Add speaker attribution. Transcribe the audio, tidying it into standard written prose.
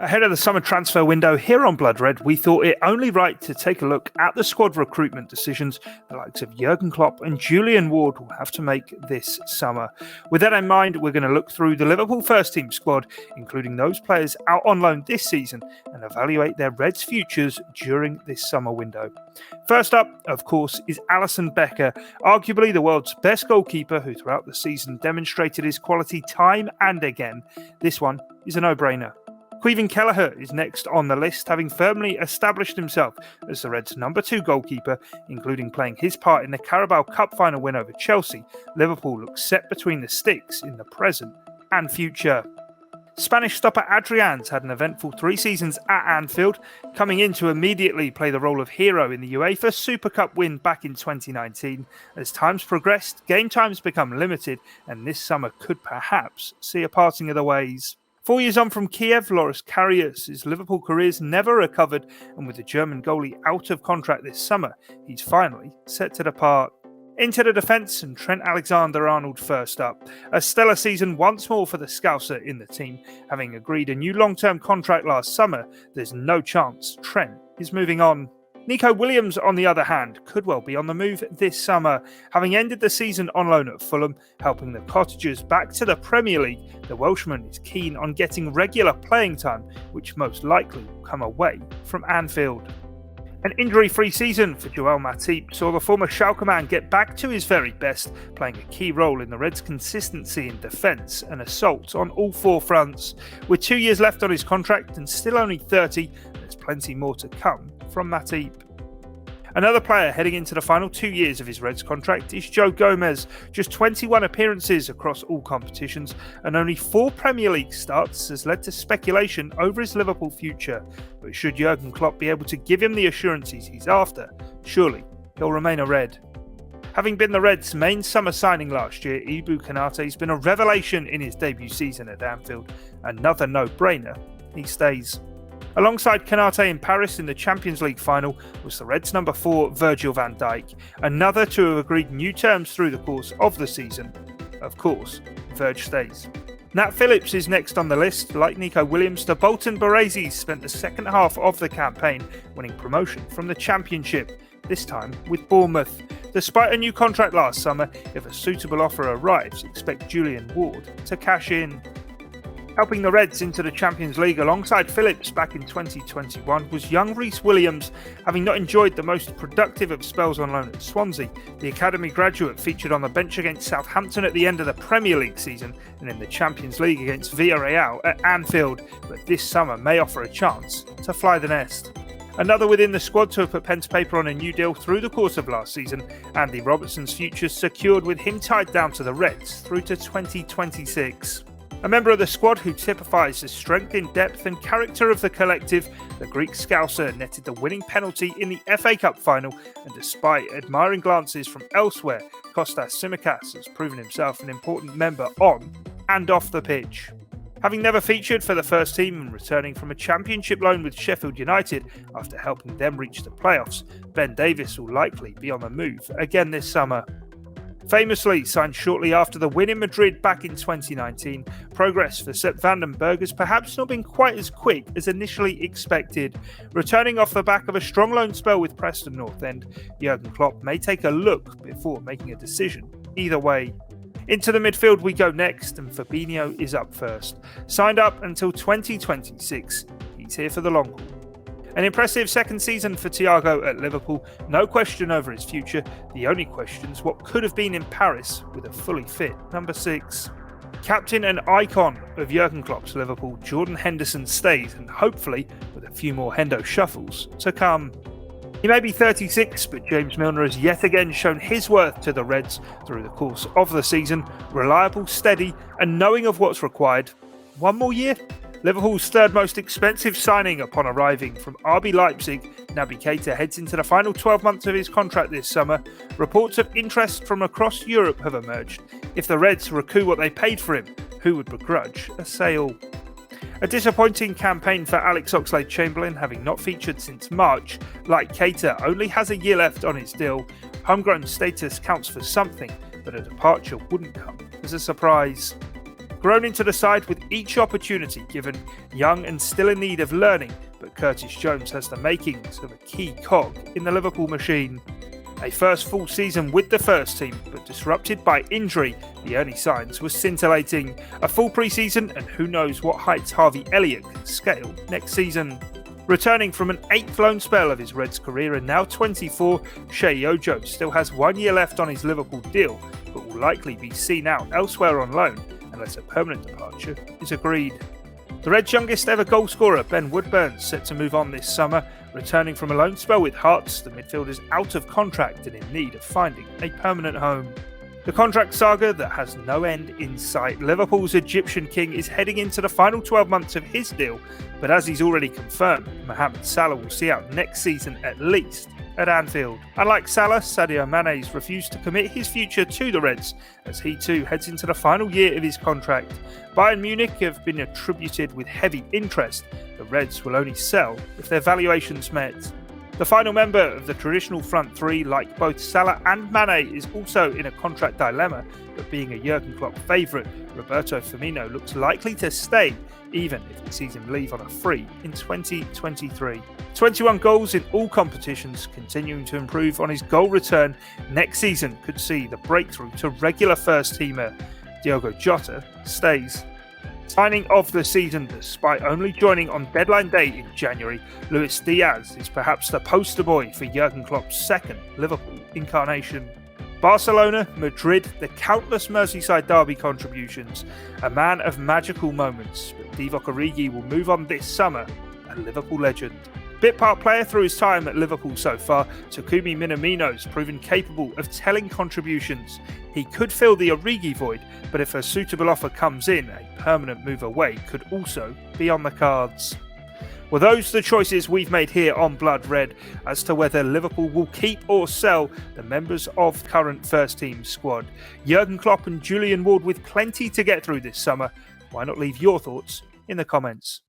Speaker 1: Ahead of the summer transfer window here on Blood Red, we thought it only right to take a look at the squad recruitment decisions the likes of Jurgen Klopp and Julian Ward will have to make this summer. With that in mind, we're going to look through the Liverpool first team squad, including those players out on loan this season, and evaluate their Reds' futures during this summer window. First up, of course, is Alisson Becker, arguably the world's best goalkeeper who throughout the season demonstrated his quality time and again. This one is a no-brainer. Caoimhin Kelleher is next on the list, having firmly established himself as the Reds' number 2 goalkeeper, including playing his part in the Carabao Cup final win over Chelsea. Liverpool looks set between the sticks in the present and future. Spanish stopper Adrian's had an eventful 3 seasons at Anfield, coming in to immediately play the role of hero in the UEFA Super Cup win back in 2019. As times progressed, game times become limited, and this summer could perhaps see a parting of the ways. 4 years on from Kiev, Loris Karius' Liverpool career's never recovered, and with the German goalie out of contract this summer, he's finally set to depart. Into the defence, and Trent Alexander-Arnold first up. A stellar season once more for the Scouser in the team. Having agreed a new long-term contract last summer, there's no chance Trent is moving on. Nico Williams, on the other hand, could well be on the move this summer. Having ended the season on loan at Fulham, helping the Cottagers back to the Premier League, the Welshman is keen on getting regular playing time, which most likely will come away from Anfield. An injury-free season for Joel Matip saw the former Schalke man get back to his very best, playing a key role in the Reds' consistency in defence and assault on all 4 fronts. With 2 years left on his contract and still only 30, there's plenty more to come from Matip. Another player heading into the final 2 years of his Reds contract is Joe Gomez. Just 21 appearances across all competitions and only 4 Premier League starts has led to speculation over his Liverpool future. But should Jurgen Klopp be able to give him the assurances he's after, surely he'll remain a Red. Having been the Reds' main summer signing last year, Ibou Konate has been a revelation in his debut season at Anfield. Another no-brainer, he stays. Alongside Konate in Paris in the Champions League final was the Reds' number 4 Virgil van Dijk, another to have agreed new terms through the course of the season. Of course, Virg stays. Nat Phillips is next on the list. Like Nico Williams, the Bolton Baresi spent the second half of the campaign winning promotion from the Championship, this time with Bournemouth. Despite a new contract last summer, if a suitable offer arrives, expect Julian Ward to cash in. Helping the Reds into the Champions League alongside Phillips back in 2021 was young Rhys Williams. Having not enjoyed the most productive of spells on loan at Swansea, the academy graduate featured on the bench against Southampton at the end of the Premier League season and in the Champions League against Villarreal at Anfield, but this summer may offer a chance to fly the nest. Another within the squad to have put pen to paper on a new deal through the course of last season, Andy Robertson's future secured with him tied down to the Reds through to 2026. A member of the squad who typifies the strength in depth and character of the collective, the Greek Scouser netted the winning penalty in the FA Cup final, and despite admiring glances from elsewhere, Kostas Tsimikas has proven himself an important member on and off the pitch. Having never featured for the first team and returning from a championship loan with Sheffield United after helping them reach the playoffs, Ben Davies will likely be on the move again this summer. Famously signed shortly after the win in Madrid back in 2019, progress for Sepp van den Berg has perhaps not been quite as quick as initially expected. Returning off the back of a strong loan spell with Preston North End, Jurgen Klopp may take a look before making a decision. Either way. Into the midfield we go next, and Fabinho is up first. Signed up until 2026, he's here for the long haul. An impressive second season for Thiago at Liverpool, no question over his future. The only question's what could have been in Paris with a fully fit number 6. Captain and icon of Jurgen Klopp's Liverpool, Jordan Henderson stays, and hopefully with a few more Hendo shuffles to come. He may be 36, but James Milner has yet again shown his worth to the Reds through the course of the season. Reliable, steady, and knowing of what's required. One more year? Liverpool's third most expensive signing upon arriving from RB Leipzig, Naby Keita heads into the final 12 months of his contract this summer. Reports of interest from across Europe have emerged. If the Reds recoup what they paid for him, who would begrudge a sale? A disappointing campaign for Alex Oxlade-Chamberlain, having not featured since March. Like Keita, only has a year left on his deal. Homegrown status counts for something, but a departure wouldn't come as a surprise. Grown into the side with each opportunity given, young and still in need of learning, but Curtis Jones has the makings of a key cog in the Liverpool machine. A first full season with the first team, but disrupted by injury, the early signs were scintillating. A full pre-season, and who knows what heights Harvey Elliott can scale next season. Returning from an 8th loan spell of his Reds career and now 24, Sheyi Ojo still has 1 year left on his Liverpool deal, but will likely be seen out elsewhere on loan unless a permanent departure is agreed. The Reds' youngest ever goalscorer, Ben Woodburn, set to move on this summer. Returning from a loan spell with Hearts, the midfield is out of contract and in need of finding a permanent home. The contract saga that has no end in sight. Liverpool's Egyptian king is heading into the final 12 months of his deal, but as he's already confirmed, Mohamed Salah will see out next season at least at Anfield. Unlike Salah, Sadio Mane's refused to commit his future to the Reds as he too heads into the final year of his contract. Bayern Munich have been attributed with heavy interest. The Reds will only sell if their valuations met. The final member of the traditional front three, like both Salah and Mane, is also in a contract dilemma, but being a Jurgen Klopp favourite, Roberto Firmino looks likely to stay, even if he sees him leave on a free in 2023. 21 goals in all competitions, continuing to improve on his goal return. Next season could see the breakthrough to regular first-teamer. Diogo Jota stays. Signing of the season, despite only joining on deadline day in January, Luis Diaz is perhaps the poster boy for Jurgen Klopp's second Liverpool incarnation. Barcelona, Madrid, the countless Merseyside derby contributions, a man of magical moments, but Divock Origi will move on this summer, a Liverpool legend. Bit part player through his time at Liverpool so far, Takumi Minamino's proven capable of telling contributions. He could fill the Origi void, but if a suitable offer comes in, a permanent move away could also be on the cards. Well, those are the choices we've made here on Blood Red as to whether Liverpool will keep or sell the members of the current first team squad. Jurgen Klopp and Julian Ward with plenty to get through this summer. Why not leave your thoughts in the comments?